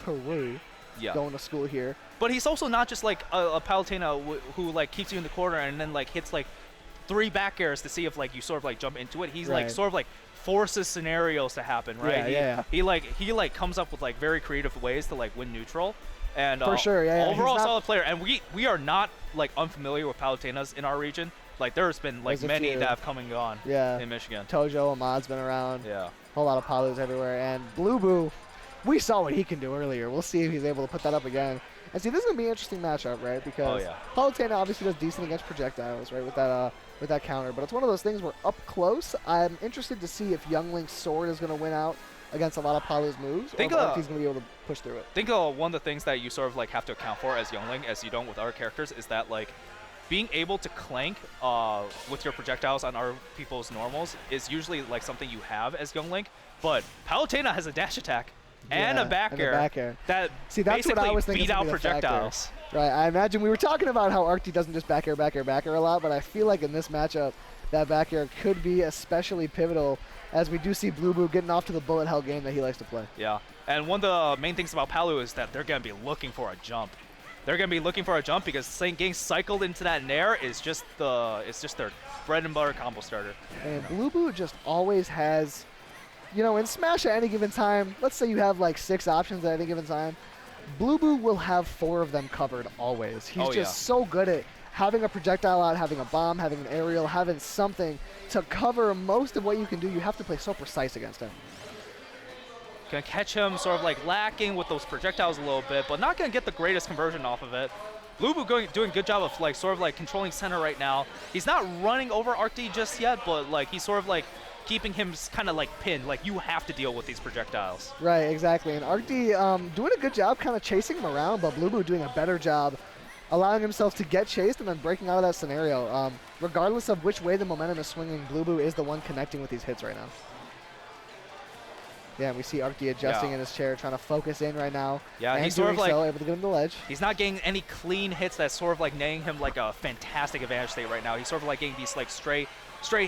Peru going to school here. But he's also not just like a Palutena who like keeps you in the corner and then like hits like 3 back airs to see if like you sort of like jump into it. He's like sort of like forces scenarios to happen, right? He like comes up with like very creative ways to like win neutral. And for sure, overall solid player. And we are not like unfamiliar with Palutenas in our region. Like there's been like many that have come and gone in Michigan. Tojo Ahmad's been around. Yeah. Whole lot of Palus everywhere. And Blueboo, we saw what he can do earlier. We'll see if he's able to put that up again. And see, this is going to be an interesting matchup, right? Because Palutena obviously does decent against projectiles, right, with that counter. But it's one of those things where up close, I'm interested to see if Young Link's sword is going to win out against a lot of Palu's moves, or if he's going to be able to push through it. I think one of the things that you sort of like have to account for as Youngling, as you don't with other characters, is that like being able to clank with your projectiles on other people's normals is usually like something you have as Youngling. But Palutena has a dash attack and a back air that basically beat out projectiles. Right, I imagine we were talking about how Arkdee doesn't just back air a lot, but I feel like in this matchup, that back air could be especially pivotal as we do see Blueboo getting off to the bullet hell game that he likes to play. Yeah, and one of the main things about Palu is that they're going to be looking for a jump. They're going to be looking for a jump because getting cycled into that nair is just their bread and butter combo starter. And Blueboo just always has, you know, in Smash at any given time, let's say you have like 6 options at any given time, Blueboo will have 4 of them covered always. He's just so good at having a projectile out, having a bomb, having an aerial, having something to cover most of what you can do. You have to play so precise against him. Gonna catch him sort of like lacking with those projectiles a little bit, but not gonna get the greatest conversion off of it. Blueboo doing a good job of like sort of like controlling center right now. He's not running over Arkdee just yet, but like he's sort of like keeping him kind of like pinned. Like you have to deal with these projectiles. Right, exactly. And Arkdee doing a good job kind of chasing him around, but Blueboo doing a better job allowing himself to get chased and then breaking out of that scenario. Regardless of which way the momentum is swinging, Blueboo is the one connecting with these hits right now. Yeah, we see Arkdee adjusting in his chair, trying to focus in right now. Yeah, and he's sort of like able to get him the ledge. He's not getting any clean hits that's sort of like netting him like a fantastic advantage state right now. He's sort of like getting these like straight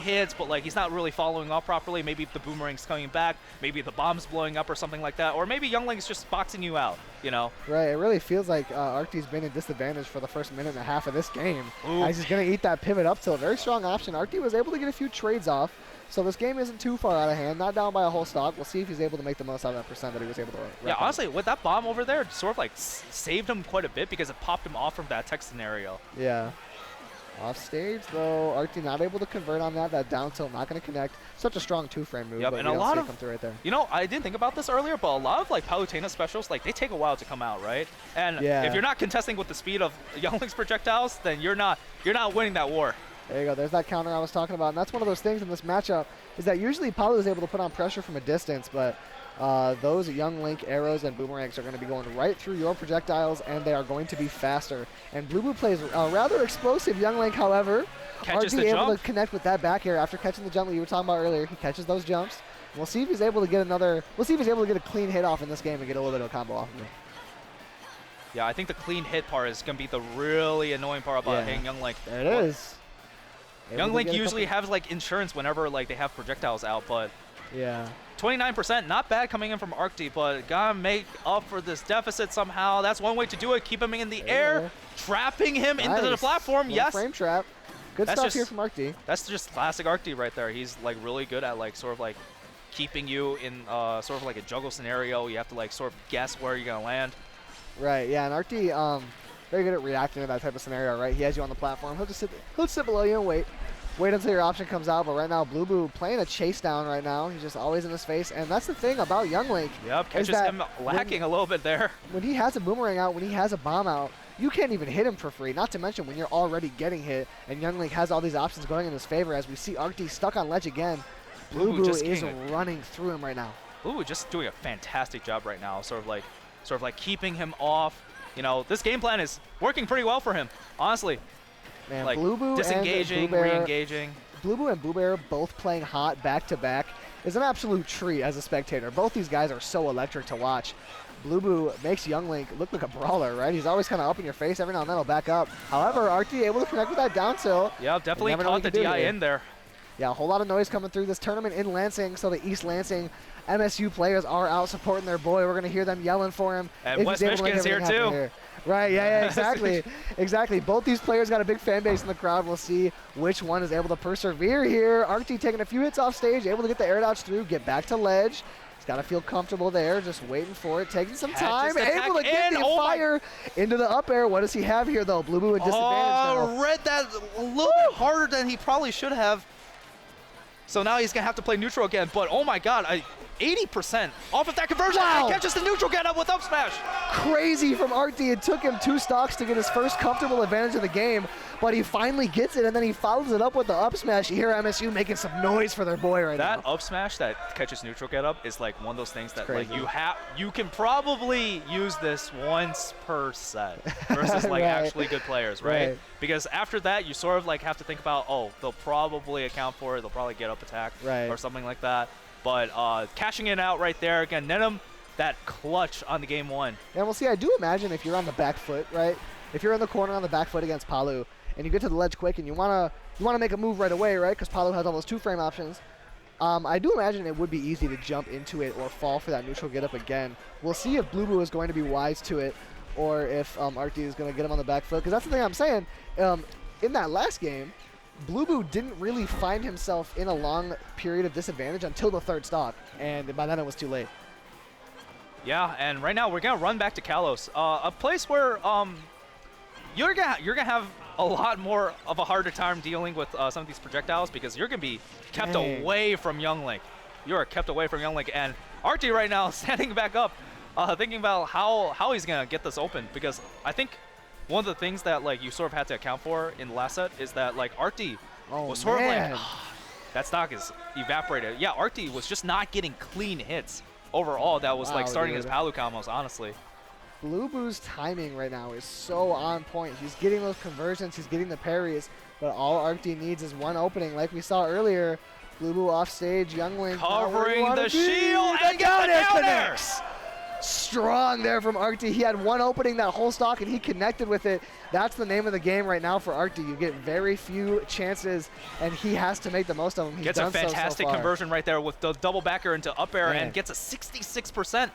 hits, but like he's not really following up properly. Maybe the boomerang's coming back, maybe the bomb's blowing up or something like that, or maybe Youngling's just boxing you out, you know? Right, it really feels like Arkdee's been in disadvantage for the first minute and a half of this game. He's just going to eat that pivot up tilt. Very strong option. Arkdee was able to get a few trades off, so this game isn't too far out of hand. Not down by a whole stock. We'll see if he's able to make the most out of that percent that he was able to. Yeah, honestly, with that bomb over there, sort of like saved him quite a bit because it popped him off from that tech scenario. Yeah. Off stage, though, Arkdee not able to convert on that. That down tilt not going to connect. Such a strong 2-frame move. Yep, but and a lot of come through right there. You know, I didn't think about this earlier, but a lot of like Palutena specials, like they take a while to come out, right? And if you're not contesting with the speed of Youngling's projectiles, then you're not winning that war. There you go. There's that counter I was talking about, and that's one of those things in this matchup is that usually Palu is able to put on pressure from a distance, but those Young Link arrows and boomerangs are going to be going right through your projectiles, and they are going to be faster. And Blueboo plays a rather explosive Young Link, however. Catches the able jump. to connect with that back air after catching the jump that you were talking about earlier. He catches those jumps. We'll see if he's able to get we'll see if he's able to get a clean hit off in this game and get a little bit of a combo off of him. Yeah, I think the clean hit part is going to be the really annoying part about hitting Young Link. There it is. Young Link usually has like insurance whenever like they have projectiles out, but 29%, not bad coming in from Arkdee, but gotta make up for this deficit somehow. That's one way to do it. Keep him in the air, trapping him into the platform. Yes, frame trap. Good stuff here from Arkdee. That's just classic Arkdee right there. He's like really good at like sort of like keeping you in sort of like a juggle scenario. You have to like sort of guess where you're gonna land. Right. Yeah, and Arkdee very good at reacting to that type of scenario. Right. He has you on the platform. He'll just sit below you and wait. Wait until your option comes out, but right now Blueboo playing a chase down right now. He's just always in his face, and that's the thing about Young Link. Yep, catches him lacking a little bit there. When he has a boomerang out, when he has a bomb out, you can't even hit him for free, not to mention when you're already getting hit, and Young Link has all these options going in his favor as we see Arkdee stuck on ledge again. Blueboo is running through him right now. Blueboo just doing a fantastic job right now, sort of like keeping him off. You know, this game plan is working pretty well for him, honestly. Man, like Blueboo disengaging, re-engaging. Blueboo and Boo Bear both playing hot back-to-back is an absolute treat as a spectator. Both these guys are so electric to watch. Blueboo makes Young Link look like a brawler, right? He's always kind of up in your face. Every now and then he'll back up. However, Arkdee able to connect with that down tilt. Yeah, definitely caught the DI in there. Yeah, a whole lot of noise coming through this tournament in Lansing, so the East Lansing MSU players are out supporting their boy. We're going to hear them yelling for him. And West Michigan's here too. Here. Right, yeah, exactly. Exactly. Both these players got a big fan base in the crowd. We'll see which one is able to persevere here. Arkdee taking a few hits off stage, able to get the air dodge through, get back to ledge. He's got to feel comfortable there, just waiting for it, taking some time, able to get the fire into the up air. What does he have here, though? Blueboo with disadvantage now. Read that a little bit harder than he probably should have. So now he's going to have to play neutral again, but oh my god, 80% off of that conversion. Wow. And catches the neutral get up with up smash. Crazy from Arkdee. It took him 2 stocks to get his first comfortable advantage of the game, but he finally gets it, and then he follows it up with the up smash. You hear MSU making some noise for their boy right now. That up smash that catches neutral get up is like one of those things that like you can probably use this once per set versus like actually good players, right? Because after that, you sort of like have to think about, oh, they'll probably account for it. They'll probably get up attack or something like that. But cashing it out right there again, net him that clutch on the game 1. Yeah, we'll see. I do imagine if you're on the back foot, right? If you're in the corner on the back foot against Palu, and you get to the ledge quick, and you wanna make a move right away, right? Because Palu has all those 2-frame options. I do imagine it would be easy to jump into it or fall for that neutral get up again. We'll see if Blueboo is going to be wise to it, or if Arkdee is going to get him on the back foot. Because that's the thing I'm saying. In that last game, Blueboo didn't really find himself in a long period of disadvantage until the 3rd stock, and by then it was too late. Yeah, and right now we're gonna run back to Kalos, a place where you're gonna have a lot more of a harder time dealing with some of these projectiles because you're gonna be kept away from Younglink. You are kept away from Younglink, and Arkdee right now standing back up, thinking about how he's gonna get this open, because I think one of the things that like you sort of had to account for in the last set is that like Arkdee was sort of like that stock is evaporated. Yeah, Arkdee was just not getting clean hits overall. That was like starting his Palu combos, honestly. Blueboo's timing right now is so on point. He's getting those conversions, he's getting the parries, but all Arkdee needs is one opening. Like we saw earlier, Blueboo off stage, Younglink covering the shield and got the down air. Strong there from Arkdee. He had one opening that whole stock, and he connected with it. That's the name of the game right now for Arkdee. You get very few chances, and he has to make the most of them. He's gets a fantastic conversion right there with the double backer into up air and gets a 66%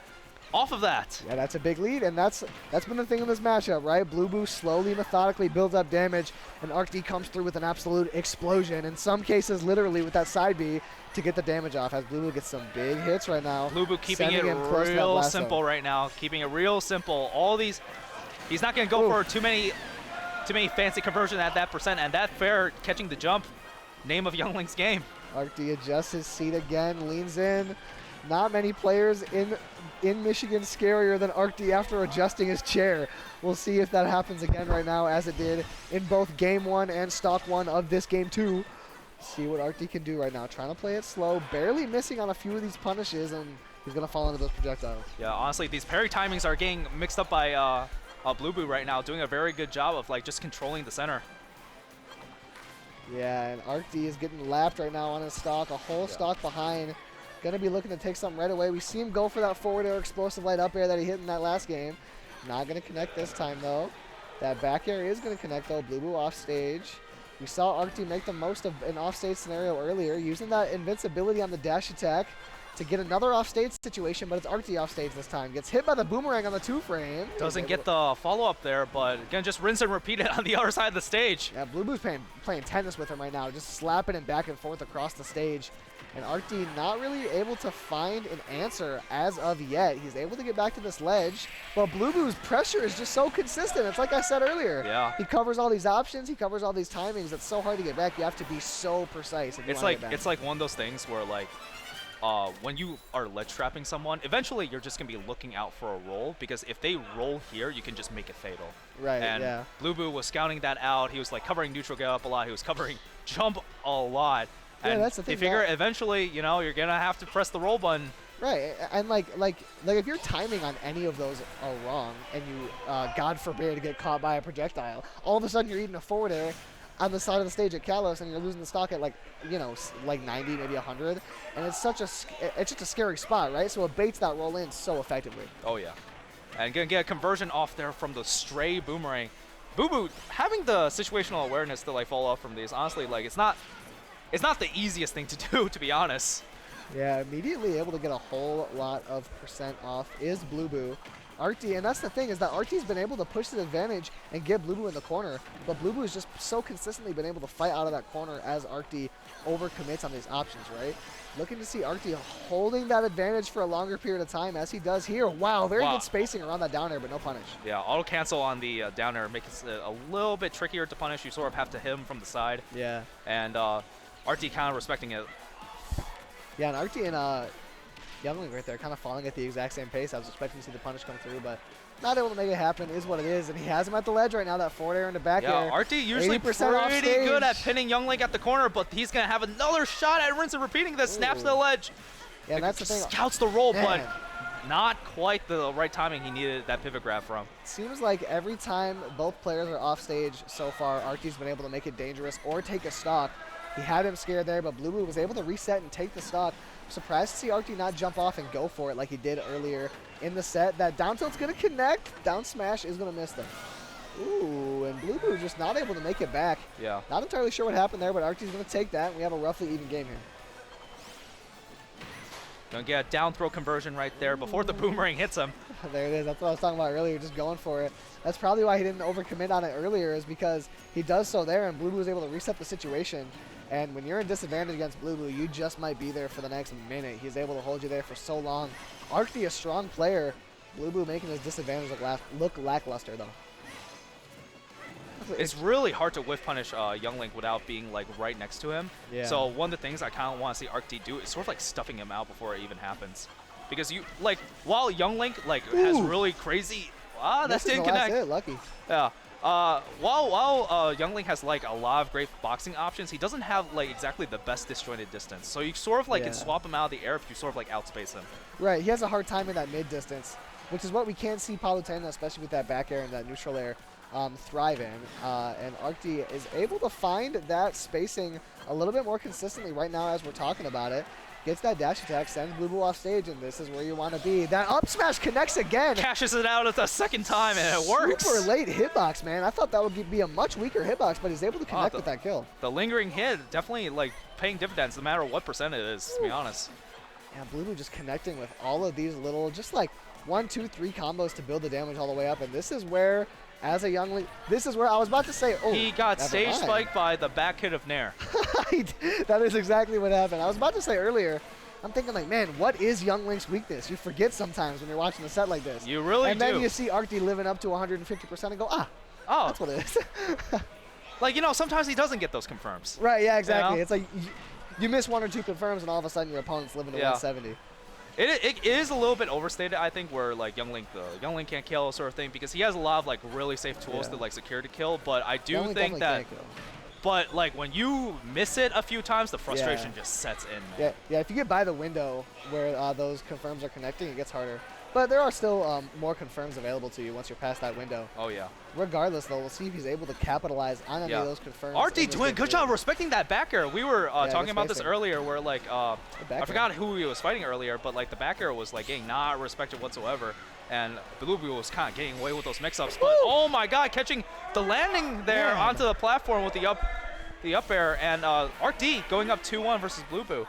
off of that. Yeah, that's a big lead, and that's been the thing in this matchup, right? Blueboo slowly, methodically builds up damage, and Arkdee comes through with an absolute explosion. In some cases, literally with that side B to get the damage off, as Blueboo gets some big hits right now. Blueboo keeping it real simple right now, keeping it real simple. All these, he's not going to go for too many fancy conversion at that percent, and that fair catching the jump, name of Younglink's game. Arkdee adjusts his seat again, leans in. Not many players in Michigan scarier than Arkdee after adjusting his chair. We'll see if that happens again right now, as it did in both Game 1 and Stock 1 of this Game 2. See what Arkdee can do right now. Trying to play it slow, barely missing on a few of these punishes, and he's going to fall into those projectiles. Yeah, honestly, these parry timings are getting mixed up by Blueboo right now, doing a very good job of like just controlling the center. Yeah, and Arkdee is getting lapped right now on his stock, a whole stock behind. Going to be looking to take something right away. We see him go for that forward air explosive light up air that he hit in that last game. Not going to connect this time, though. That back air is going to connect, though. Blueboo off stage. We saw Arkdee make the most of an off-stage scenario earlier, using that invincibility on the dash attack to get another off-stage situation, but it's Arkdee off-stage this time. Gets hit by the boomerang on the 2-frame. Doesn't get the follow-up there, but again, just rinse and repeat it on the other side of the stage. Yeah, Blueboo's playing tennis with him right now, just slapping him back and forth across the stage. And Arkdee not really able to find an answer as of yet. He's able to get back to this ledge, but Blueboo's pressure is just so consistent. It's like I said earlier. Yeah. He covers all these options. He covers all these timings. It's so hard to get back. You have to be so precise. It's like one of those things where like when you are ledge trapping someone, eventually you're just gonna be looking out for a roll, because if they roll here, you can just make it fatal. Right. And yeah. Blueboo was scouting that out. He was like covering neutral get up a lot. He was covering jump a lot. And that's the thing. They figure eventually, you know, you're gonna have to press the roll button. Right, and like if your timing on any of those are wrong, and you, God forbid, get caught by a projectile, all of a sudden you're eating a forward air on the side of the stage at Kalos, and you're losing the stock at like 90, maybe 100, and it's just a scary spot, right? So it baits that roll in so effectively. Oh yeah, and gonna get a conversion off there from the stray boomerang. Blueboo having the situational awareness to like follow up from these. Honestly, like it's not it's not the easiest thing to do, to be honest. Yeah, immediately able to get a whole lot of percent off is Blueboo. Arkdee, and that's the thing, is that Arkdee's been able to push the advantage and get Blueboo in the corner, but Blueboo has just so consistently been able to fight out of that corner as Arkdee overcommits on these options, right? Looking to see Arkdee holding that advantage for a longer period of time, as he does here. Wow, very good spacing around that down air, but no punish. Yeah, auto cancel on the down air makes it a little bit trickier to punish. You sort of have to hit him from the side. Yeah. And Arkdee kind of respecting it. Yeah, and Arkdee and Youngling right there kind of falling at the exact same pace. I was expecting to see the punish come through, but not able to make it happen is what it is. And he has him at the ledge right now, that forward air into back air. Yeah, Arkdee usually pretty good at pinning Youngling at the corner, but he's going to have another shot at rinse and repeating this. Snaps to the ledge. Yeah, that's the thing. Scouts the roll, but not quite the right timing he needed that pivot grab from. Seems like every time both players are off stage so far, Arkdee's been able to make it dangerous or take a stock. He had him scared there, but Blueboo was able to reset and take the stock. Surprised to see Arkdee not jump off and go for it like he did earlier in the set. That down tilt's going to connect. Down smash is going to miss them. Ooh, and Blueboo just not able to make it back. Yeah. Not entirely sure what happened there, but Arkdee's going to take that. And we have a roughly even game here. Gonna get a down throw conversion right there before the boomerang hits him. There it is. That's what I was talking about earlier, just going for it. That's probably why he didn't overcommit on it earlier, is because he does so there, and Blueboo was able to reset the situation. And when you're in disadvantage against Blueboo, you just might be there for the next minute. He's able to hold you there for so long. Arkdee, a strong player. Blueboo making his disadvantage look lackluster, though. It's really hard to whiff punish Youngling without being like right next to him. Yeah. So one of the things I kind of want to see Arkdee do is sort of like stuffing him out before it even happens. Because you like while Youngling like has really crazy that didn't connect. Hit, lucky. Yeah. While Youngling has like a lot of great boxing options, he doesn't have like exactly the best disjointed distance. So you sort of like can swap him out of the air if you sort of like outspace him. Right. He has a hard time in that mid distance, which is what we can see Palutena, especially with that back air and that neutral air, thrive in. And Arkdee is able to find that spacing a little bit more consistently right now as we're talking about it. Gets that dash attack, sends Blueboo off stage, and this is where you want to be. That up smash connects again. Cashes it out at the second time, and it works. Super late hitbox, man. I thought that would be a much weaker hitbox, but he's able to connect with that kill. The lingering hit definitely like paying dividends no matter what percent it is, to be honest. Yeah, Blueboo just connecting with all of these little, just like 1, 2, 3 combos to build the damage all the way up, and this is where, as a Youngling, this is where I was about to say, oh, he got stage spiked by the back hit of Nair. That is exactly what happened. I was about to say earlier, I'm thinking like, man, what is Youngling's weakness? You forget sometimes when you're watching a set like this. You really do. And then you see Arkdee living up to 150% and go, that's what it is. Like, you know, sometimes he doesn't get those confirms. Right, yeah, exactly. You know? It's like you miss 1 or 2 confirms and all of a sudden your opponent's living to 170. It is a little bit overstated, I think, where like Youngling can't kill sort of thing, because he has a lot of like really safe tools to like secure to kill. But I do think that, but like when you miss it a few times, the frustration just sets in. Man. Yeah. If you get by the window where those confirms are connecting, it gets harder. But there are still more confirms available to you once you're past that window. Oh yeah. Regardless, though, we'll see if he's able to capitalize on any of those confirms. Arkdee doing a good job respecting that back air. We were talking about this earlier, where like I forgot who he was fighting earlier, but like the back air was like getting not respected whatsoever, and Blueboo was kind of getting away with those mix-ups. But oh my God, catching the landing there onto the platform with the up air, and Arkdee going up 2-1 versus Blueboo.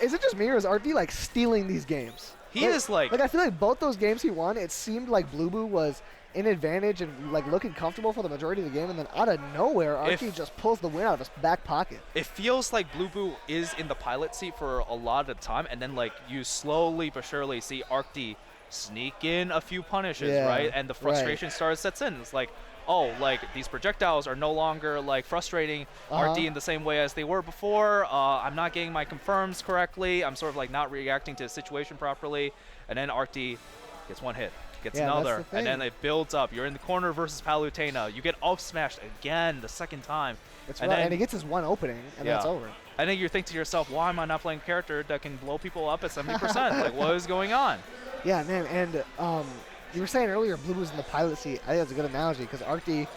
Is it just me, or is Arkdee like stealing these games? He is like I feel like both those games he won, it seemed like Blueboo was in advantage and like looking comfortable for the majority of the game, and then out of nowhere, Arkdee just pulls the win out of his back pocket. It feels like Blueboo is in the pilot seat for a lot of the time, and then like you slowly but surely see Arkdee sneak in a few punishes, right? And the frustration sets in. It's like, oh, like these projectiles are no longer like frustrating Arkdee in the same way as they were before. I'm not getting my confirms correctly. I'm sort of like not reacting to the situation properly. And then Arkdee gets one hit, gets another, and then it builds up. You're in the corner versus Palutena. You get up smashed again the second time. That's right, and he gets his one opening, and that's over. And then you think to yourself, why am I not playing a character that can blow people up at 70%? Like, what is going on? Yeah, man, and you were saying earlier Blueboo's in the pilot seat. I think that's a good analogy, because Arkdee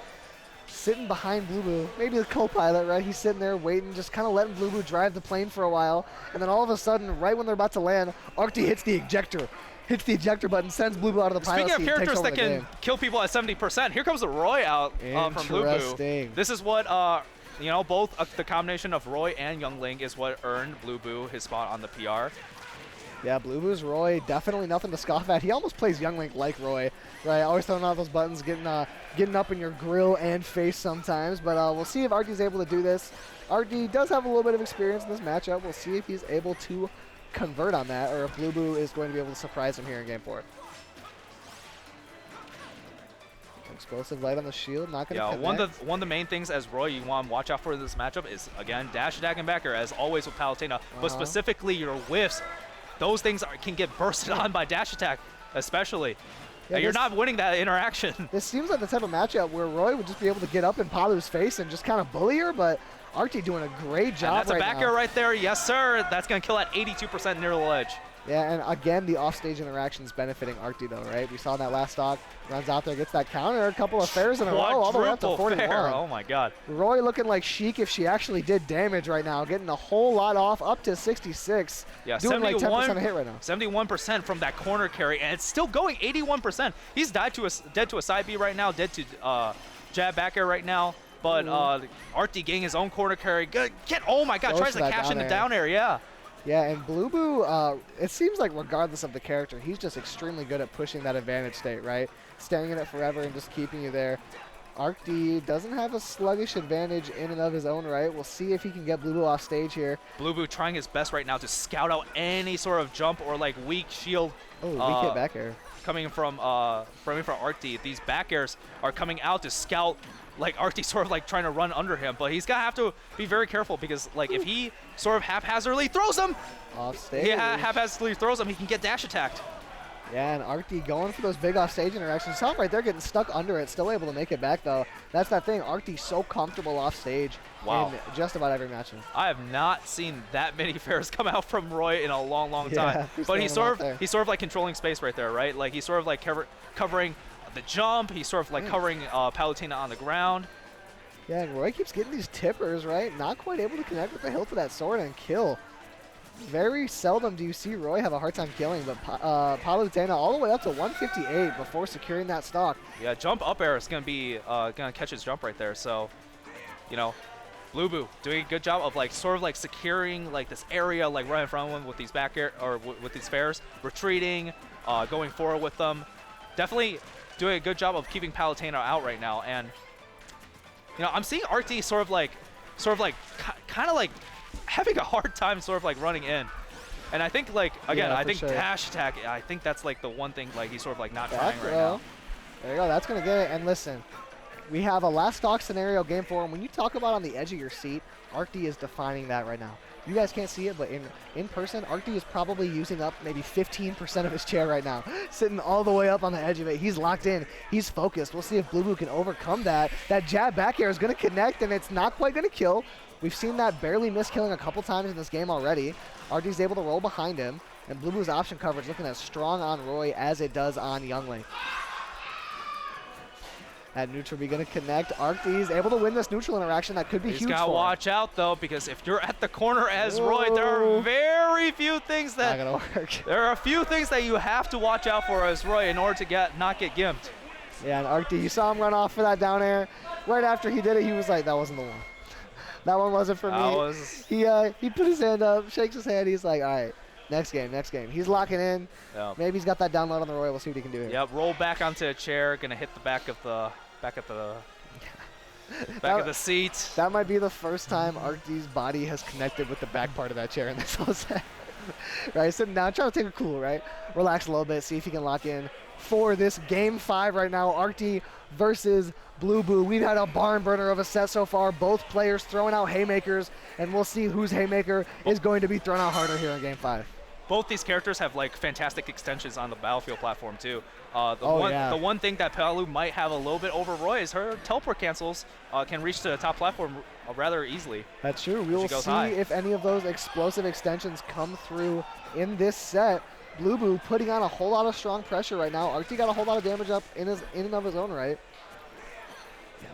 sitting behind Blueboo, maybe the co-pilot, right? He's sitting there waiting, just kind of letting Blueboo drive the plane for a while, and then all of a sudden, right when they're about to land, Arkdee hits the ejector button, sends Blueboo out of the pilot seat. Speaking of characters that can kill people at 70%, here comes the Roy out from Blueboo. This is what you know, both the combination of Roy and Youngling is what earned Blueboo his spot on the PR. Yeah, Blueboo's Roy, definitely nothing to scoff at. He almost plays Youngling like Roy, right? Always throwing out those buttons, getting up in your grill and face sometimes. But we'll see if Arkdee's able to do this. Arkdee does have a little bit of experience in this matchup. We'll see if he's able to convert on that, or if Blueboo is going to be able to surprise him here in Game 4. Explosive light on the shield, not going to connect. One of the main things as Roy you want to watch out for this matchup is, again, dash attack and back air, as always with Palutena, but specifically your whiffs. Those things can get bursted on by dash attack, especially. Yeah, you're not winning that interaction. This seems like the type of matchup where Roy would just be able to get up in Palu's face and just kind of bully her, but Arkdee doing a great job and that's right a back now. air right there. Yes, sir. That's going to kill at 82% near the ledge. Yeah, and again, the offstage interactions benefiting Arkdee, though, right? We saw in that last stock, runs out there, gets that counter, a couple of fairs in a row, all the way up to 41. Oh, my God. Roy looking like Sheik if she actually did damage right now, getting a whole lot off, up to 66. Yeah, doing like 10% hit right now. 71% from that corner carry, and it's still going 81%. He's dead to a side B right now, dead to jab back air right now. But Arkdee getting his own corner carry. Oh, my God, tries to cash in the down air, yeah. Yeah, and Blueboo, it seems like regardless of the character, he's just extremely good at pushing that advantage state, right? Staying in it forever and just keeping you there. Arkdee doesn't have a sluggish advantage in and of his own right. We'll see if he can get Blueboo off stage here. Blueboo trying his best right now to scout out any sort of jump or like weak shield. Oh, weak hit back air. Coming from Arkdee. These back airs are coming out to scout. Like Arkdee sort of like trying to run under him, but he's gonna have to be very careful because like if he sort of haphazardly throws him, off stage. Yeah, haphazardly throws him, he can get dash attacked. Yeah, and Arkdee going for those big off stage interactions. Saw right there getting stuck under it, still able to make it back though. That's that thing. Arkdee's so comfortable off stage in just about every match. I have not seen that many fairs come out from Roy in a long time. But he's sort of like controlling space right there, right? Like he's sort of like covering the jump, he's sort of like covering Palutena on the ground. Yeah, and Roy keeps getting these tippers, right? Not quite able to connect with the hilt of that sword and kill. Very seldom do you see Roy have a hard time killing, but Palutena all the way up to 158 before securing that stock. Yeah, jump up air is going to be gonna catch his jump right there. So, you know, Blueboo doing a good job of like sort of like securing like this area like right in front of him with these back air or with these fairs, retreating, going forward with them. Definitely doing a good job of keeping Palutena out right now. And you know, I'm seeing Arkdee sort of like kind of like having a hard time sort of like running in. And I think like again, I think dash attack, I think that's like the one thing like he's sort of like not trying right now. There you go, that's gonna get it. And listen, we have a last stock scenario game 4, and when you talk about on the edge of your seat, Arkdee is defining that right now. You guys can't see it, but in person, Arkdee is probably using up maybe 15% of his chair right now, sitting all the way up on the edge of it. He's locked in. He's focused. We'll see if Blueboo can overcome that. That jab back air is going to connect, and it's not quite going to kill. We've seen that barely miss killing a couple times in this game already. Arkdee's able to roll behind him, and Blueboo's option coverage looking as strong on Roy as it does on Youngling. That neutral be going to connect. Arkdee's able to win this neutral interaction. That could be huge for him. He's got to watch out, though, because if you're at the corner as Roy, there are very few things that... Not going to work. There are a few things that you have to watch out for as Roy in order to not get gimped. Yeah, and Arkdee, you saw him run off for that down air. Right after he did it, he was like, that wasn't the one. That one wasn't for me. He put his hand up, shakes his hand. He's like, all right, next game. He's locking in. Yep. Maybe he's got that download on the Roy. We'll see what he can do here. Yep, roll back onto a chair. Going to hit the back of the seat. That might be the first time Arkdee's body has connected with the back part of that chair in this whole set. Right, sitting down, trying to take it cool, right? Relax a little bit, see if he can lock in for this game 5 right now. Arkdee versus Blueboo. We've had a barn burner of a set so far. Both players throwing out haymakers, and we'll see whose haymaker is going to be thrown out harder here in game 5. Both these characters have like fantastic extensions on the Battlefield platform too. The one thing that Palu might have a little bit over Roy is her teleport cancels can reach to the top platform rather easily. That's true. We will see if any of those explosive extensions come through in this set. Blueboo putting on a whole lot of strong pressure right now. Arkdee got a whole lot of damage up in and of his own right.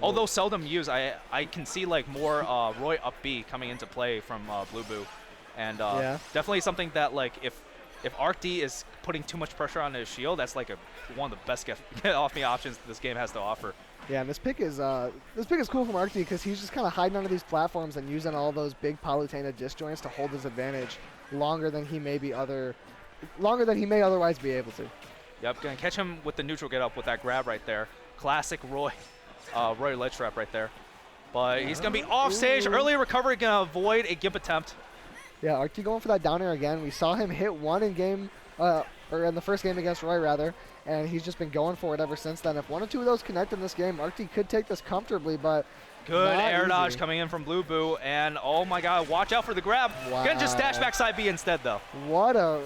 Although seldom used, I can see like more Roy up B coming into play from Blueboo. And definitely something that like if if Arkdee is putting too much pressure on his shield, that's like one of the best get off me options this game has to offer. Yeah, and this pick is cool from Arkdee because he's just kind of hiding under these platforms and using all those big Palutena disjoints to hold his advantage longer than he may otherwise be able to. Yep, gonna catch him with the neutral get up with that grab right there. Classic Roy ledge trap right there. But he's gonna be off stage. Early recovery gonna avoid a gimp attempt. Yeah, Arkdee going for that down air again. We saw him hit one in game, or in the first game against Roy rather, and he's just been going for it ever since then. If one or two of those connect in this game, Arkdee could take this comfortably, but good air dodge coming in from Blueboo, and oh my god, watch out for the grab. Wow. Gonna just dash back side B instead though. What a,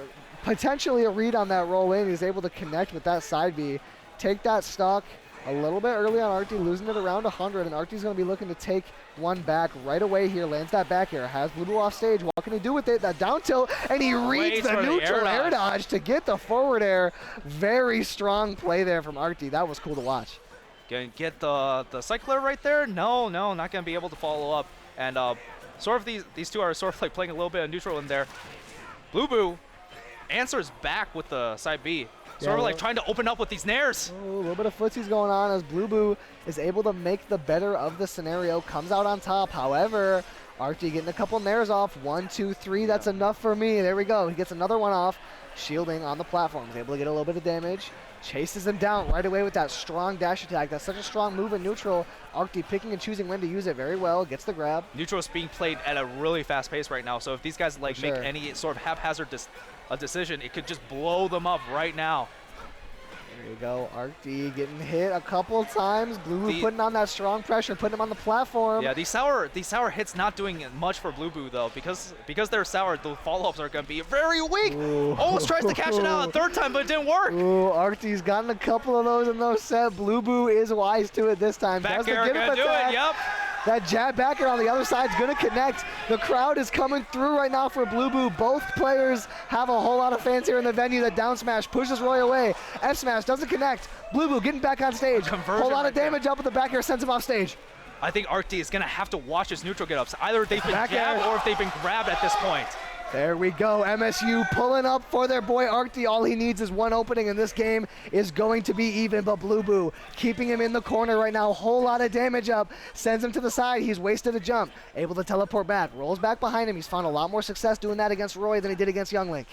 potentially a read on that roll in. He's able to connect with that side B, take that stock a little bit early on Arkdee, losing it around 100, and Arkdee's going to be looking to take one back right away here. Lands that back air, has Blueboo off stage. What can he do with it? That down tilt, and he reads the neutral air dodge to get the forward air. Very strong play there from Arkdee. That was cool to watch. Gonna get the cycler right there? No, not gonna be able to follow up. And sort of these two are sort of like playing a little bit of neutral in there. Blueboo answers back with the side B. Sort of like trying to open up with these nairs. Oh, a little bit of footsies going on as Blueboo is able to make the better of the scenario, comes out on top. However, Arkdee getting a couple nairs off. 1, 2, 3, that's enough for me. There we go. He gets another one off. Shielding on the platform. He's able to get a little bit of damage. Chases him down right away with that strong dash attack. That's such a strong move in neutral. Arkdee picking and choosing when to use it very well. Gets the grab. Neutral is being played at a really fast pace right now. So if these guys like make any sort of haphazard decision, it could just blow them up right now. There you go, Arkdee getting hit a couple times. Blueboo putting on that strong pressure, putting him on the platform. Yeah, these sour hits not doing much for Blueboo though, because they're sour. The follow-ups are going to be very weak. Ooh. Almost tries to catch it out a third time, but it didn't work. Ooh, Arkdee's gotten a couple of those in those set. Blueboo is wise to it this time. Back air gonna do it. Yep. That jab back air on the other side is going to connect. The crowd is coming through right now for Blueboo. Both players have a whole lot of fans here in the venue. That down smash pushes Roy away. F smash doesn't connect. Blueboo getting back on stage. Whole lot of damage up with the back air, sends him off stage. I think Arkdee is going to have to watch his neutral get-ups. Either they've been jabbed or if they've been grabbed at this point. There we go, MSU pulling up for their boy Arkdee. All he needs is one opening, and this game is going to be even, but Blueboo keeping him in the corner right now. Whole lot of damage up, sends him to the side. He's wasted a jump, able to teleport back, rolls back behind him. He's found a lot more success doing that against Roy than he did against Young Link.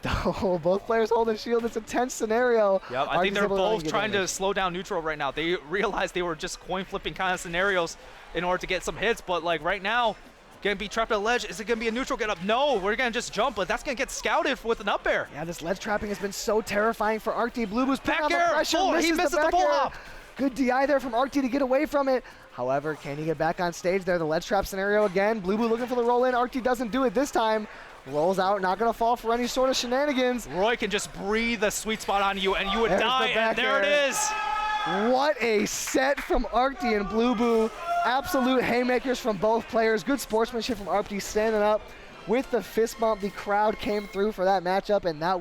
Oh, both players holding shield. It's a tense scenario. Yep, I think they're both trying to slow down neutral right now. They realized they were just coin flipping kind of scenarios in order to get some hits, but like right now, gonna be trapped at a ledge. Is it gonna be a neutral get up? No, we're gonna just jump, but that's gonna get scouted with an up air. Yeah, this ledge trapping has been so terrifying for Arkdee. Blueboo's putting on the pressure, he misses the bull hop. Good DI there from Arkdee to get away from it. However, can he get back on stage there? The ledge trap scenario again. Blueboo looking for the roll in. Arkdee doesn't do it this time. Rolls out, not gonna fall for any sort of shenanigans. Roy can just breathe a sweet spot on you and you would die, and there it is. What a set from Arkdee and Blueboo. Absolute haymakers from both players. Good sportsmanship from Arkdee standing up with the fist bump. The crowd came through for that matchup, and that